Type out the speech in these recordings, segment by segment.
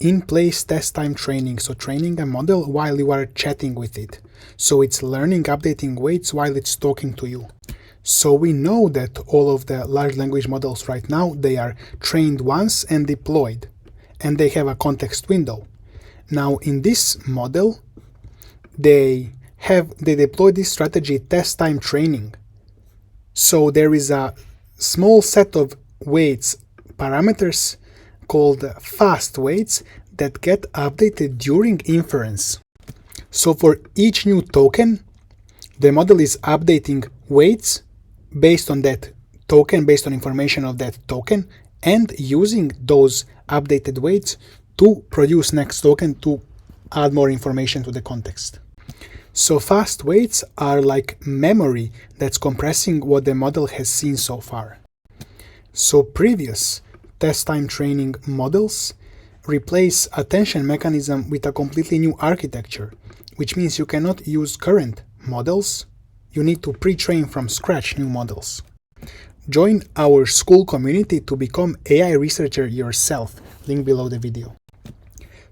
in-place test time training, so training a model while you are chatting with it. So it's learning, updating weights while it's talking to you. So we know that all of the large language models right now, they are trained once and deployed, and they have a context window. Now in this model, they deploy this strategy test time training. So there is a small set of weights parameters called fast weights that get updated during inference. So for each new token, the model is updating weights based on that token, based on information of that token, and using those updated weights to produce next token to add more information to the context. So fast weights are like memory that's compressing what the model has seen so far. So previous test time training models replace attention mechanism with a completely new architecture, which means you cannot use current models. You need to pre-train from scratch new models. Join our school community to become AI researcher yourself, link below the video.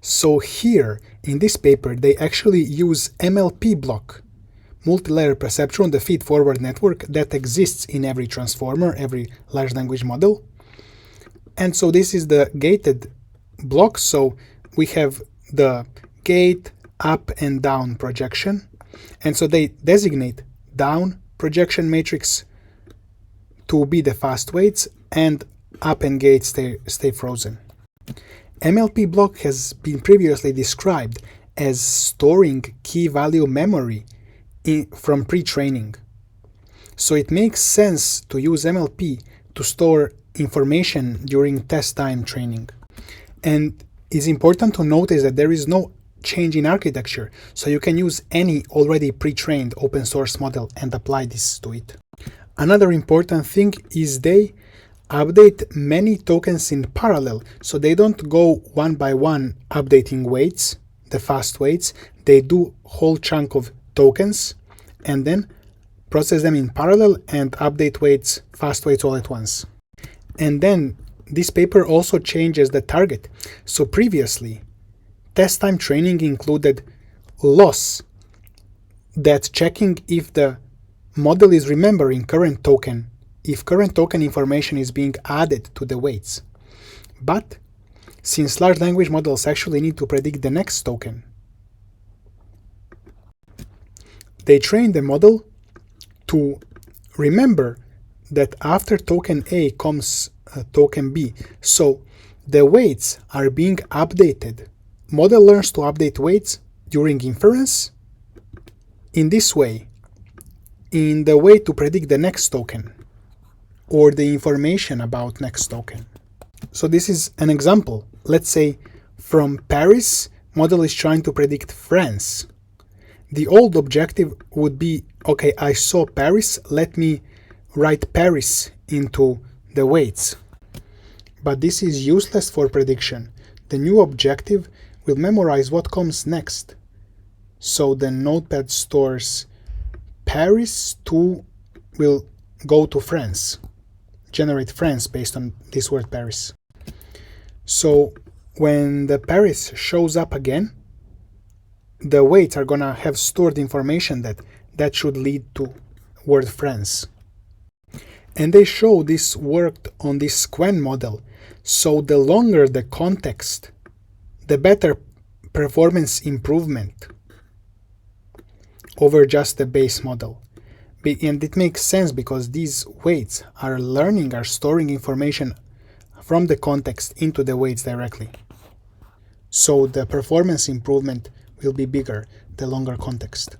So here, in this paper, they actually use MLP Block, multi-layer perceptron, the feed-forward network that exists in every transformer, every large language model. And so this is the gated block. So we have the gate, up and down projection. And so they designate down projection matrix to be the fast weights, and up and gate stay frozen. MLP block has been previously described as storing key value memory from pre-training. So it makes sense to use MLP to store information during test time training. And it's important to notice that there is no change in architecture, so you can use any already pre-trained open source model and apply this to it. Another important thing is they update many tokens in parallel, so they don't go one by one updating weights, the fast weights. They do whole chunk of tokens and then process them in parallel and update weights, fast weights all at once. And then this paper also changes the target. So previously, test time training included loss, that's checking if the model is remembering current token, if current token information is being added to the weights. But since large language models actually need to predict the next token, they train the model to remember that after token A comes token B. So the weights are being updated. Model learns to update weights during inference in this way, in the way to predict the next token or the information about next token. So this is an example. Let's say from Paris, model is trying to predict France. The old objective would be, okay, I saw Paris, let me write Paris into the weights. But this is useless for prediction. The new objective will memorize what comes next. So the notepad stores Paris will go to France, generate France based on this word Paris. So when the Paris shows up again, the weights are gonna have stored information that should lead to word France. And they show this worked on this Quen model. So the longer the context, the better performance improvement over just the base model. And it makes sense because these weights are learning, are storing information from the context into the weights directly. So the performance improvement will be bigger the longer context.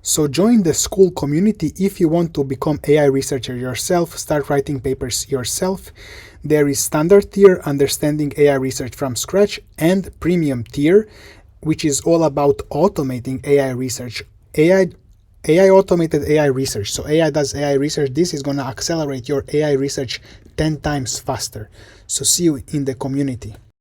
So join the school community if you want to become AI researcher yourself, start writing papers yourself. There is standard tier, understanding AI research from scratch, and premium tier, which is all about automating AI research. AI automated AI research. So AI does AI research. This is going to accelerate your AI research 10 times faster. So see you in the community.